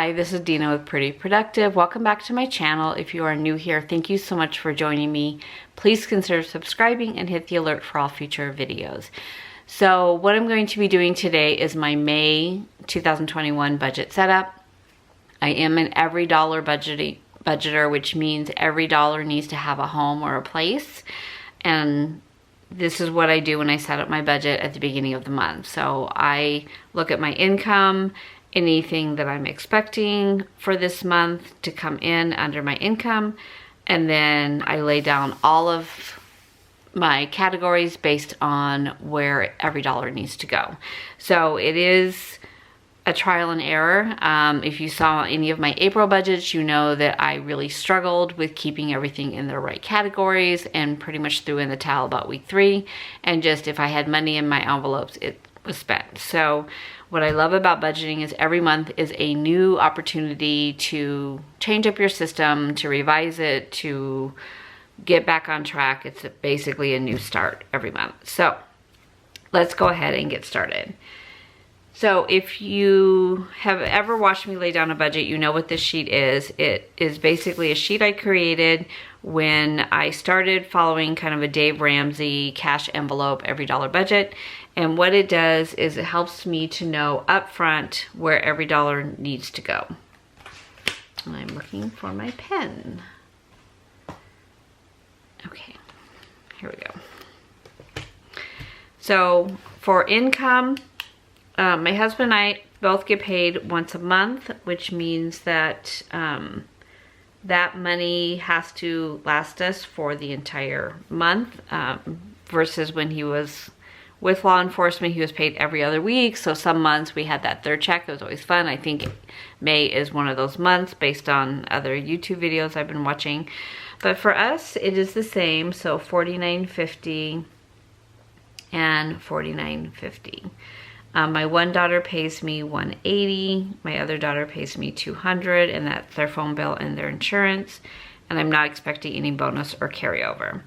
Hi, this is Dina with Pretty Productive. Welcome back to my channel. If you are new here, thank you so much for joining me. Please consider subscribing and hit the alert for all future videos. So what I'm going to be doing today is my May 2021 budget setup. I am an every dollar budgeter, which means every dollar needs to have a home or a place. And this is what I do when I set up my budget at the beginning of the month. So I look at my income, anything that I'm expecting for this month to come in under my income, and then I lay down all of my categories based on where every dollar needs to go. So it is a trial and error. If you saw any of my April budgets, you know that I really struggled with keeping everything in the right categories and pretty much threw in the towel about week 3, and just if I had money in my envelopes, it was spent. So what I love about budgeting is every month is a new opportunity to change up your system, to revise it, to get back on track. It's basically a new start every month. So let's go ahead and get started. So if you have ever watched me lay down a budget, you know what this sheet is. It is basically a sheet I created when I started following kind of a Dave Ramsey cash envelope every dollar budget. And what it does is it helps me to know upfront where every dollar needs to go. And I'm looking for my pen. Okay, here we go. So for income, my husband and I both get paid once a month, which means that that money has to last us for the entire month, versus when he was with law enforcement, he was paid every other week. So some months we had that third check. It was always fun. I think May is one of those months based on other YouTube videos I've been watching. But for us, it is the same. So $49.50 and $49.50. My one daughter pays me $180. My other daughter pays me $200, and that's their phone bill and their insurance. And I'm not expecting any bonus or carryover.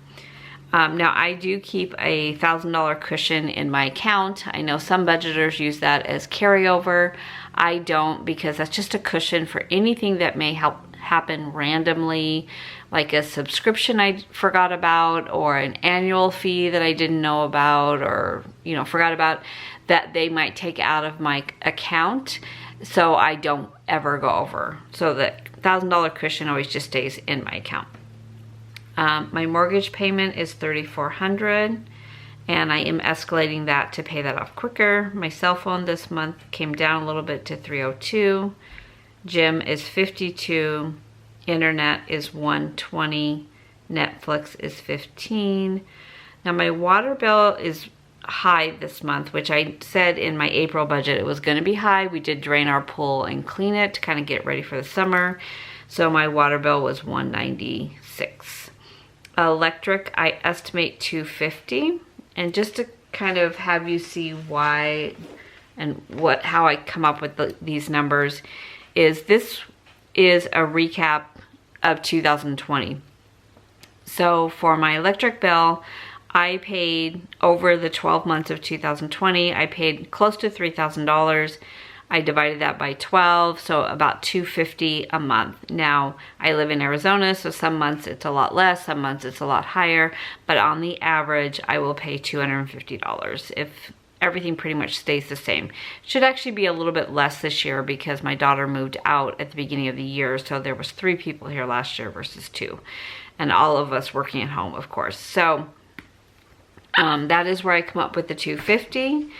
Now I do keep a $1,000 cushion in my account. I know some budgeters use that as carryover. I don't, because that's just a cushion for anything that may happen randomly, like a subscription I forgot about, or an annual fee that I didn't know about, or forgot about, that they might take out of my account. So I don't ever go over. So the $1,000 cushion always just stays in my account. My mortgage payment is $3,400, and I am escalating that to pay that off quicker. My cell phone this month came down a little bit to $302. Gym is $52. Internet is $120. Netflix is $15. Now my water bill is high this month, which I said in my April budget it was going to be high. We did drain our pool and clean it to kind of get ready for the summer. So my water bill was $196. Electric, I estimate $250. And just to kind of have you see why and how I come up with these numbers, this is a recap of 2020. So for my electric bill, I paid over the 12 months of 2020, I paid close to $3,000. I divided that by 12, so about $250 a month. Now, I live in Arizona, so some months it's a lot less, some months it's a lot higher, but on the average, I will pay $250 if everything pretty much stays the same. Should actually be a little bit less this year because my daughter moved out at the beginning of the year, so there was 3 people here last year versus 2, and all of us working at home, of course. So that is where I come up with the $250.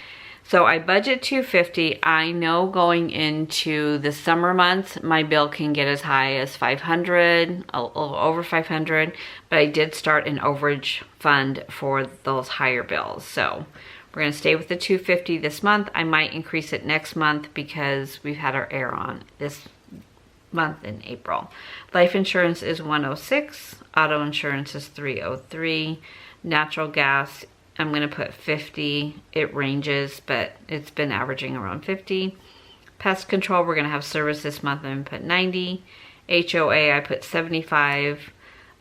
So I budget $250. I know going into the summer months, my bill can get as high as $500, a little over $500, but I did start an overage fund for those higher bills. So we're gonna stay with the $250 this month. I might increase it next month because we've had our air on this month in April. Life insurance is $106, auto insurance is $303, natural gas, I'm gonna put 50. It ranges, but it's been averaging around 50. Pest control, we're gonna have service this month. I'm gonna put 90. HOA, I put 75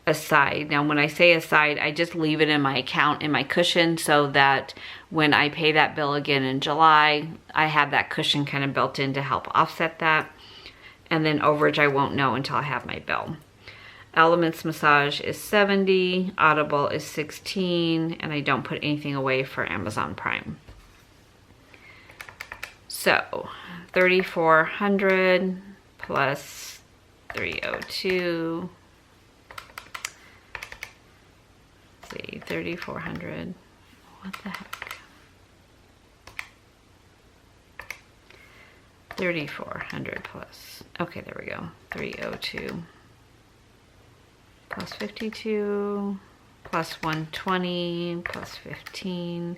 aside. Now, when I say aside, I just leave it in my account, in my cushion, so that when I pay that bill again in July, I have that cushion kind of built in to help offset that. and then overage I won't know until I have my bill. Elements massage is 70, Audible is 16, and I don't put anything away for Amazon Prime. So 3,400 plus 302. Let's see, 3,400. What the heck? 3,400 plus. Okay, there we go. 302 plus 52 plus 120 plus 15,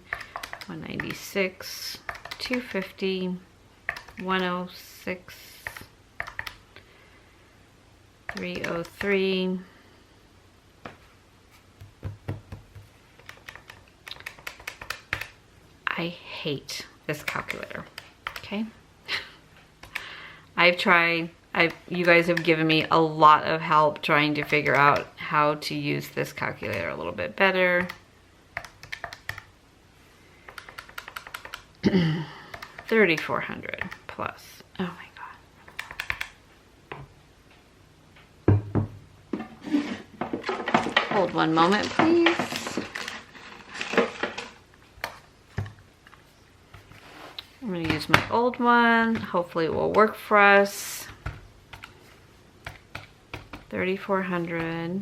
196, 250, 106, 303. I hate this calculator, okay? I've tried, you guys have given me a lot of help trying to figure out how to use this calculator a little bit better. 3,400 plus, oh my God. Hold one moment, please. I'm gonna use my old one. Hopefully it will work for us. 3,400,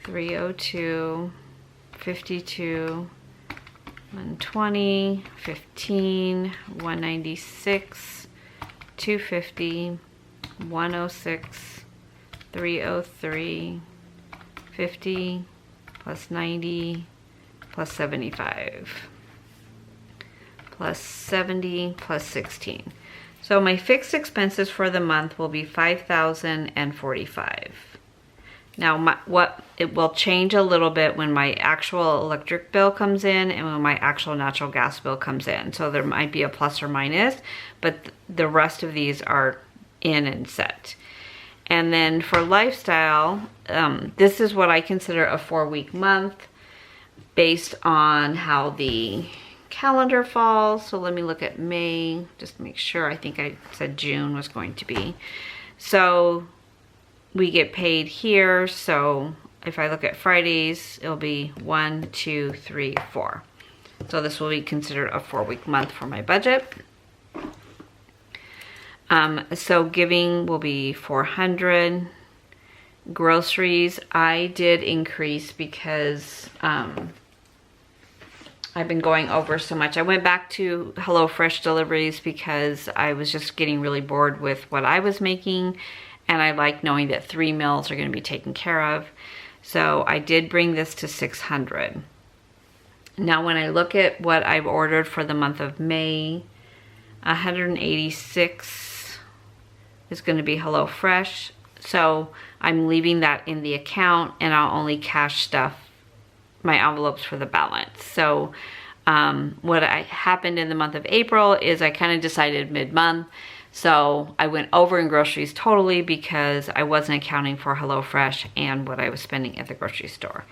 302, 52, 120, 15, 196, 250, 106, 303, 50, plus 90, plus 75. Plus 70 plus 16. So my fixed expenses for the month will be $5,045. Now what it will change a little bit when my actual electric bill comes in and when my actual natural gas bill comes in. So there might be a plus or minus, but the rest of these are in and set. And then for lifestyle, this is what I consider a 4-week month based on how the calendar falls. So let me look at May just to make sure. I think I said June was going to be. So we get paid here. So if I look at Fridays, it'll be 1, 2, 3, 4. So this will be considered a 4-week month for my budget. So giving will be 400. Groceries, I did increase because I've been going over so much. I went back to HelloFresh deliveries because I was just getting really bored with what I was making, and I like knowing that 3 meals are going to be taken care of. So I did bring this to 600. Now when I look at what I've ordered for the month of May, 186 is going to be HelloFresh. So I'm leaving that in the account, and I'll only cash stuff, my envelopes, for the balance. So what happened in the month of April is I kind of decided mid-month. So I went over in groceries totally because I wasn't accounting for HelloFresh and what I was spending at the grocery store.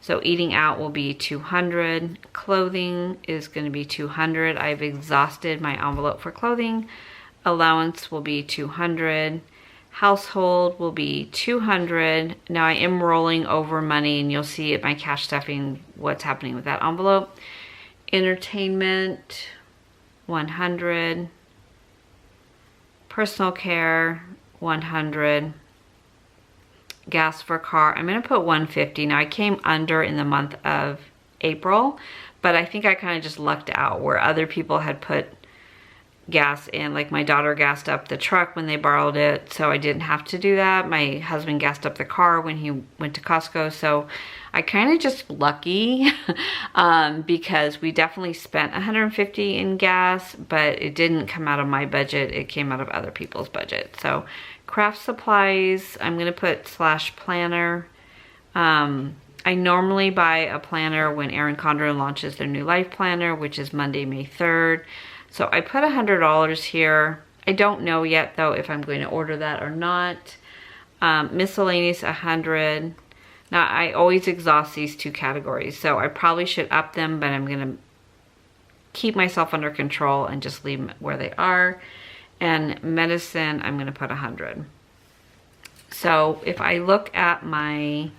So eating out will be 200. Clothing is going to be 200. I've exhausted my envelope for clothing. Allowance will be 200. Household will be 200. Now I am rolling over money, and you'll see at my cash stuffing what's happening with that envelope. Entertainment, 100. Personal care, 100. Gas for car, I'm gonna put 150. Now I came under in the month of April, but I think I kind of just lucked out where other people had put gas in. Like my daughter gassed up the truck when they borrowed it, so I didn't have to do that. My husband gassed up the car when he went to Costco, so I kind of just lucky because we definitely spent 150 in gas, but it didn't come out of my budget. It came out of other people's budget. So craft supplies, I'm gonna put /planner. I normally buy a planner when Erin Condren launches their new life planner, which is Monday, May 3rd. So I put $100 here. I don't know yet though if I'm going to order that or not. Miscellaneous, 100. Now I always exhaust these two categories, so I probably should up them, but I'm gonna keep myself under control and just leave them where they are. and medicine, I'm gonna put 100. So if I look at I'm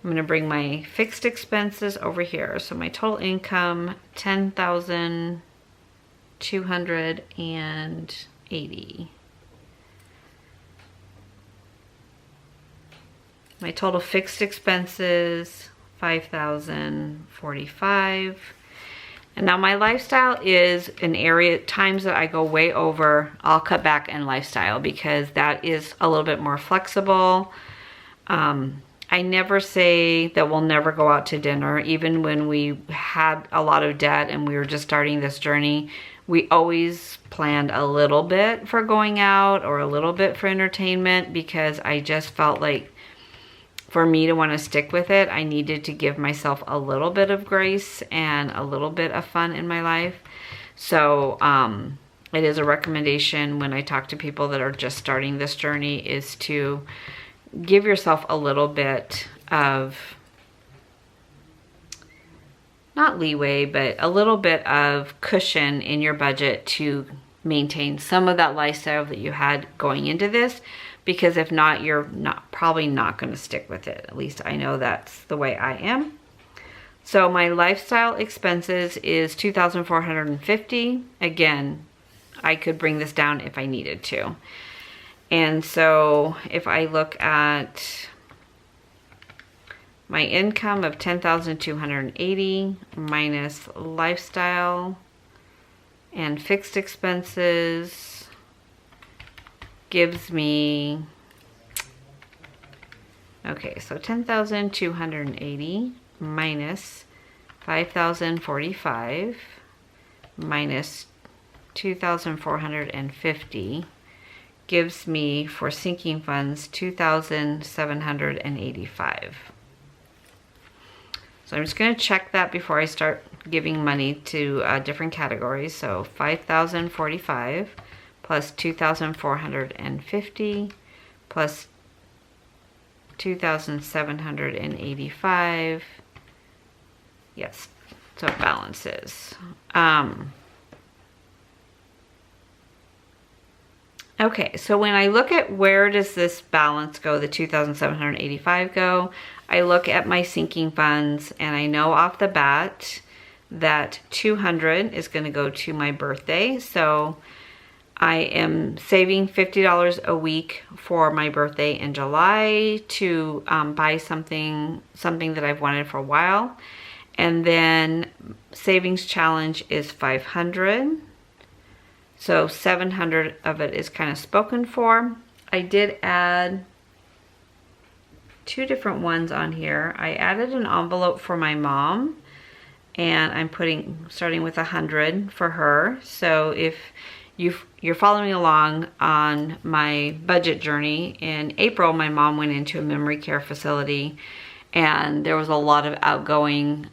gonna bring my fixed expenses over here. So my total income, 10,280. My total fixed expenses, 5,045. And now my lifestyle is an area, times that I go way over, I'll cut back in lifestyle because that is a little bit more flexible. I never say that we'll never go out to dinner. Even when we had a lot of debt and we were just starting this journey, we always planned a little bit for going out or a little bit for entertainment because I just felt like for me to want to stick with it, I needed to give myself a little bit of grace and a little bit of fun in my life. So it is a recommendation when I talk to people that are just starting this journey is to give yourself a little bit of, not leeway, but a little bit of cushion in your budget to maintain some of that lifestyle that you had going into this. Because if not, you're probably not going to stick with it. At least I know that's the way I am. So my lifestyle expenses is 2,450. Again, I could bring this down if I needed to. And so if I look at my income of 10,280 minus lifestyle and fixed expenses, gives me, okay, so 10,280 minus 5,045 minus 2,450 gives me, for sinking funds, 2,785. So I'm just going to check that before I start giving money to different categories. So 5,045 plus 2,450 plus 2,785. Yes, so it balances. Okay, so when I look at where does this balance go, the 2,785 go, I look at my sinking funds and I know off the bat that 200 is going to go to my birthday. So I am saving $50 a week for my birthday in July to buy something that I've wanted for a while. And then savings challenge is 500. So 700 of it is kind of spoken for. I did add two different ones on here. I added an envelope for my mom and I'm starting with 100 for her. So if you're following along on my budget journey, in April, my mom went into a memory care facility and there was a lot of outgoing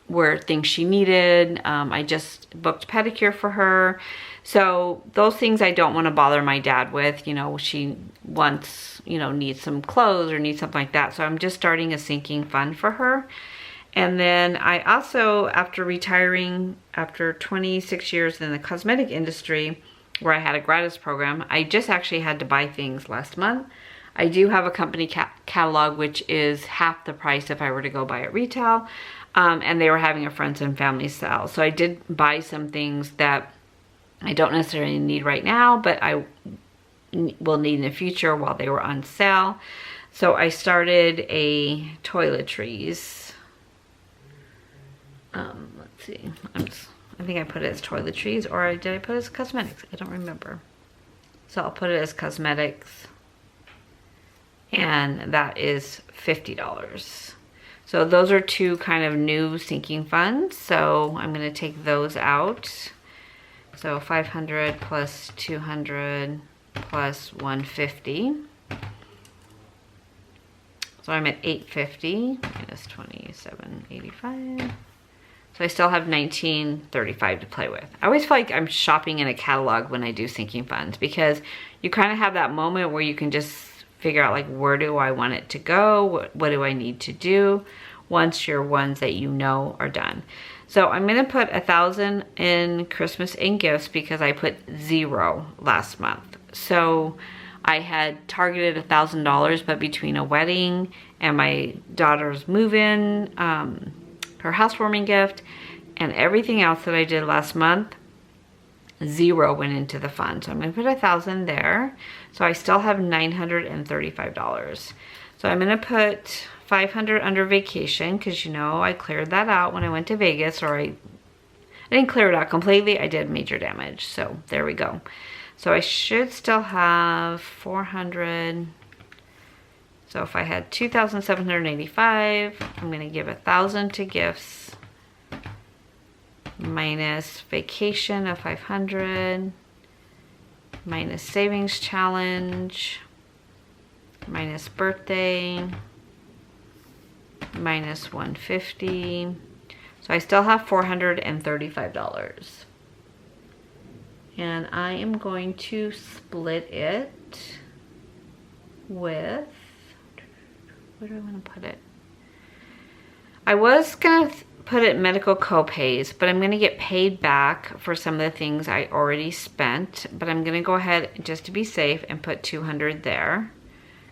where things she needed. I just booked pedicure for her. So those things I don't want to bother my dad with. You know, she wants, needs some clothes or needs something like that. So I'm just starting a sinking fund for her. And then I also, after retiring, after 26 years in the cosmetic industry, where I had a gratis program, I just actually had to buy things last month. I do have a company catalog, which is half the price if I were to go buy at retail. And they were having a friends and family sale. So I did buy some things that I don't necessarily need right now, but I will need in the future while they were on sale. So I started a toiletries. Let's see. I think I put it as toiletries, or did I put it as cosmetics? I don't remember. So I'll put it as cosmetics. And that is $50. So those are two kind of new sinking funds. So I'm going to take those out. So 500 plus 200 plus 150. So I'm at 850 minus 2785. So I still have 1935 to play with. I always feel like I'm shopping in a catalog when I do sinking funds, because you kind of have that moment where you can just figure out, like, where do I want it to go? What do I need to do? once your ones that you know are done. So I'm gonna put 1,000 in Christmas in gifts because I put 0 last month. So I had targeted $1,000, but between a wedding and my daughter's move-in, her housewarming gift, and everything else that I did last month, 0 went into the fund. So I'm gonna put 1,000 there. So I still have $935. So I'm gonna put 500 under vacation because you know I cleared that out when I went to Vegas, or I didn't clear it out completely, I did major damage. So there we go. So I should still have 400. So if I had 2,785, I'm gonna give 1,000 to gifts minus vacation of 500 minus savings challenge minus birthday minus 150. So I still have $435. And I am going to split it with, where do I want to put it? I was gonna put it medical copays, but I'm gonna get paid back for some of the things I already spent, but I'm gonna go ahead just to be safe and put 200 there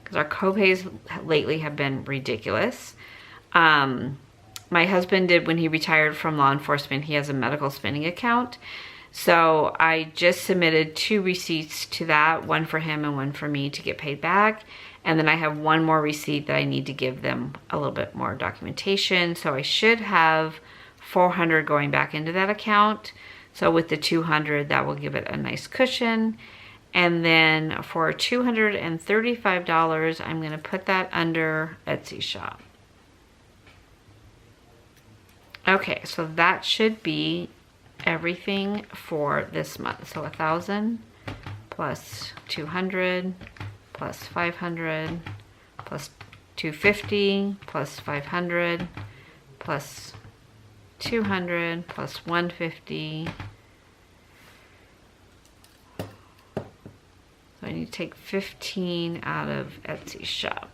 because our copays lately have been ridiculous. My husband did, when he retired from law enforcement, he has a medical spending account. So I just submitted 2 receipts to that, one for him and one for me to get paid back. And then I have one more receipt that I need to give them a little bit more documentation. So I should have 400 going back into that account. So with the 200, that will give it a nice cushion. And then for $235, I'm gonna put that under Etsy shop. Okay, so that should be everything for this month. So 1,000 plus 200 plus 500 plus 250 plus 500 plus 200 plus 150. So I need to take 15 out of Etsy shop.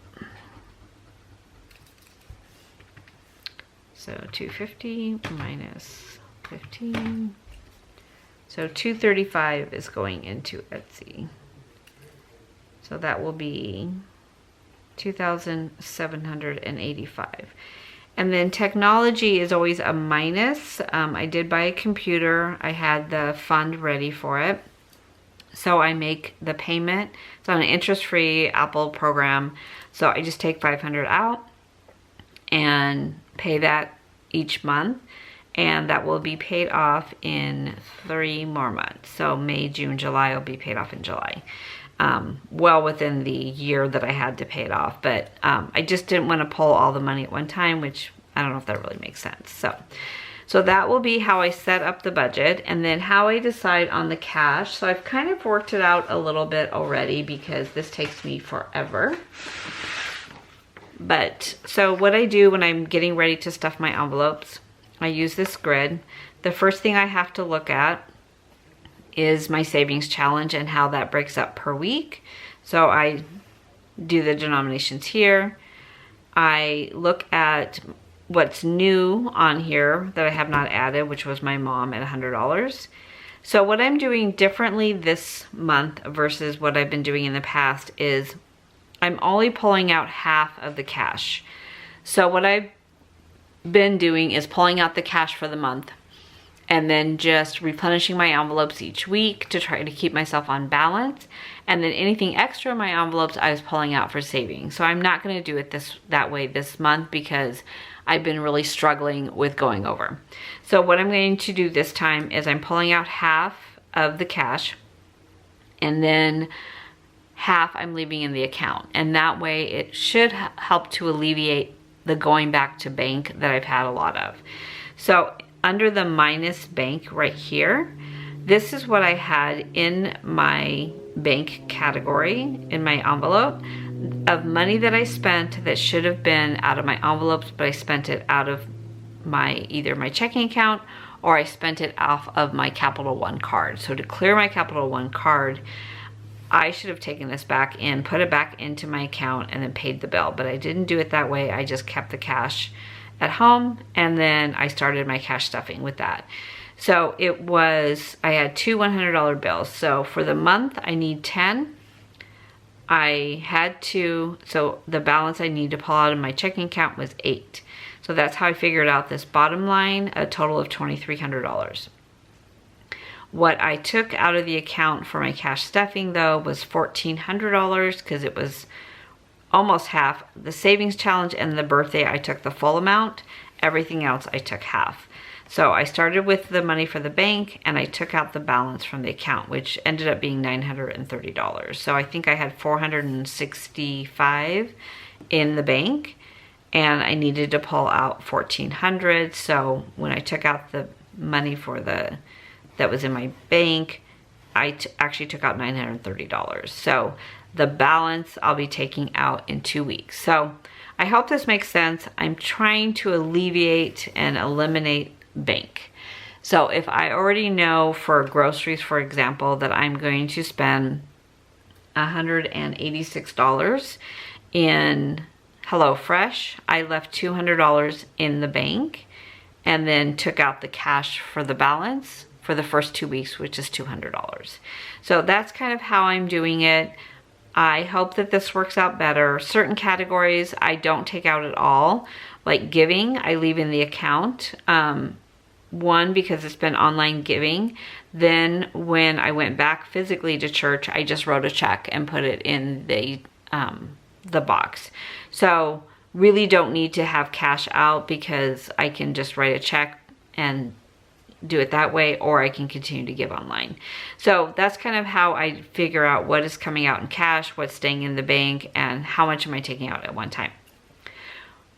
So 250 minus 15. So 235 is going into Etsy. So that will be 2,785. And then technology is always a minus. I did buy a computer. I had the fund ready for it. So I make the payment. It's on an interest-free Apple program. So I just take 500 out and pay that each month. And that will be paid off in 3 more months. So May, June, July will be paid off in July. Well within the year that I had to pay it off, but I just didn't want to pull all the money at one time, which I don't know if that really makes sense. So that will be how I set up the budget, and then how I decide on the cash. So I've kind of worked it out a little bit already because this takes me forever. But so what I do when I'm getting ready to stuff my envelopes, I use this grid. The first thing I have to look at is my savings challenge and how that breaks up per week. So I do the denominations here. I look at what's new on here that I have not added, which was my mom at $100. So what I'm doing differently this month versus what I've been doing in the past is I'm only pulling out half of the cash. So what I've been doing is pulling out the cash for the month and then just replenishing my envelopes each week to try to keep myself on balance. And then anything extra in my envelopes, I was pulling out for savings. So I'm not gonna do it that way this month because I've been really struggling with going over. So what I'm going to do this time is I'm pulling out half of the cash and then half I'm leaving in the account. And that way it should help to alleviate the going back to bank that I've had a lot of. So under the minus bank right here, this is what I had in my bank category in my envelope of money that I spent that should have been out of my envelopes, but I spent it out of my either my checking account or I spent it off of my Capital One card. So to clear my Capital One card, I should have taken this back in, put it back into my account, and then paid the bill. But I didn't do it that way. I just kept the cash at home, and then I started my cash stuffing with that. So I had two $100 bills. So for the month, I need 10. So the balance I need to pull out of my checking account was 8. So that's how I figured out this bottom line, a total of $2,300. What I took out of the account for my cash stuffing though was $1,400 because it was almost half. The savings challenge and the birthday, I took the full amount. Everything else, I took half. So I started with the money for the bank and I took out the balance from the account, which ended up being $930. So I think I had $465 in the bank and I needed to pull out $1,400. So when I took out the money that was in my bank, I actually took out $930. So the balance I'll be taking out in 2 weeks. So I hope this makes sense. I'm trying to alleviate and eliminate bank. So if I already know for groceries, for example, that I'm going to spend $186 in HelloFresh, I left $200 in the bank and then took out the cash for the balance for the first 2 weeks, which is $200. So that's kind of how I'm doing it. I hope that this works out better. Certain categories I don't take out at all, like giving, I leave in the account. One, because it's been online giving. Then when I went back physically to church, I just wrote a check and put it in the box. So really don't need to have cash out because I can just write a check and do it that way, or I can continue to give online. So that's kind of how I figure out what is coming out in cash, what's staying in the bank, and how much am I taking out at one time.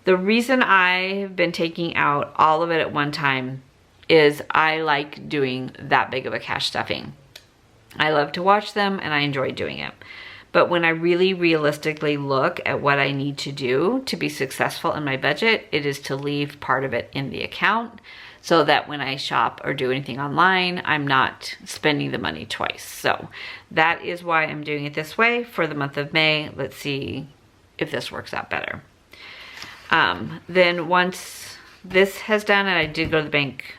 The reason I've been taking out all of it at one time is I like doing that big of a cash stuffing. I love to watch them and I enjoy doing it. But when I really realistically look at what I need to do to be successful in my budget, it is to leave part of it in the account so that when I shop or do anything online, I'm not spending the money twice. So that is why I'm doing it this way for the month of May. Let's see if this works out better. Then once this has done, and I did go to the bank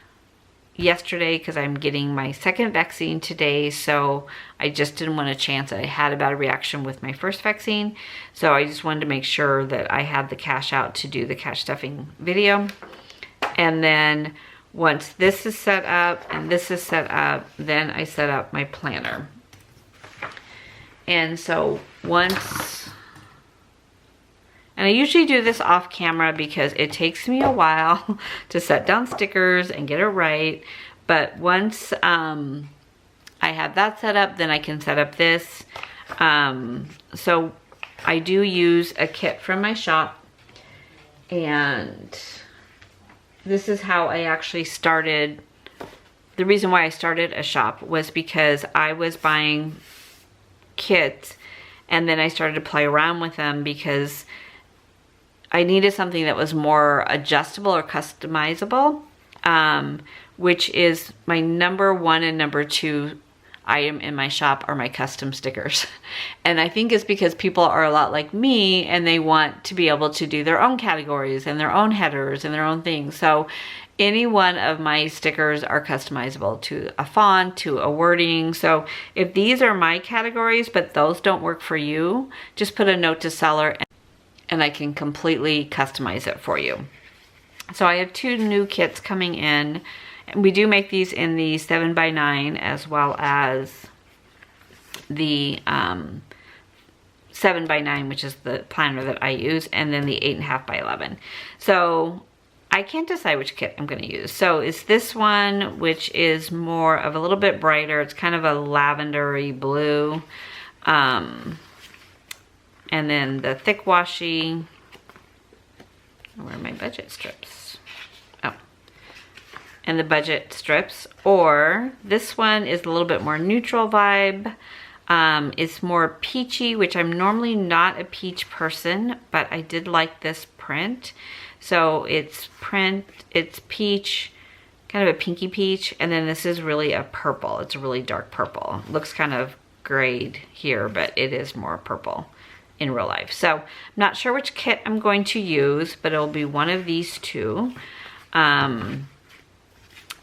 yesterday because I'm getting my second vaccine today, so I just didn't want to chance it. I had a bad reaction with my first vaccine, so I just wanted to make sure that I had the cash out to do the cash stuffing video. And then once this is set up and this is set up, then I set up my planner. And so and I usually do this off camera because it takes me a while to set down stickers and get it right. But once I have that set up, then I can set up this. So I do use a kit from my shop, and this is how I actually started. The reason why I started a shop was because I was buying kits and then I started to play around with them because I needed something that was more adjustable or customizable, which is my number one and number two item in my shop are my custom stickers. And I think it's because people are a lot like me and they want to be able to do their own categories and their own headers and their own things. So any one of my stickers are customizable to a font, to a wording. So if these are my categories, but those don't work for you, just put a note to seller and I can completely customize it for you. So I have 2 new kits coming in. And we do make these in the 7x9 as well as the 7x9, which is the planner that I use, and then the 8.5x11. So I can't decide which kit I'm going to use. So it's this one, which is more of a little bit brighter. It's kind of a lavendery blue. And then the thick washi, where are my budget strips? Oh, and the budget strips. Or this one is a little bit more neutral vibe. It's more peachy, which I'm normally not a peach person, but I did like this print. So it's peach, kind of a pinky peach, and then this is really a purple. It's a really dark purple. It looks kind of grayed here, but it is more purple in real life. So I'm not sure which kit I'm going to use, but it'll be one of these two. And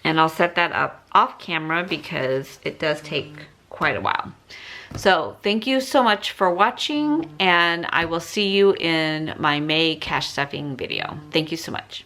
I'll set that up off camera because it does take quite a while. So thank you so much for watching, and I will see you in my May cash stuffing video. Thank you so much.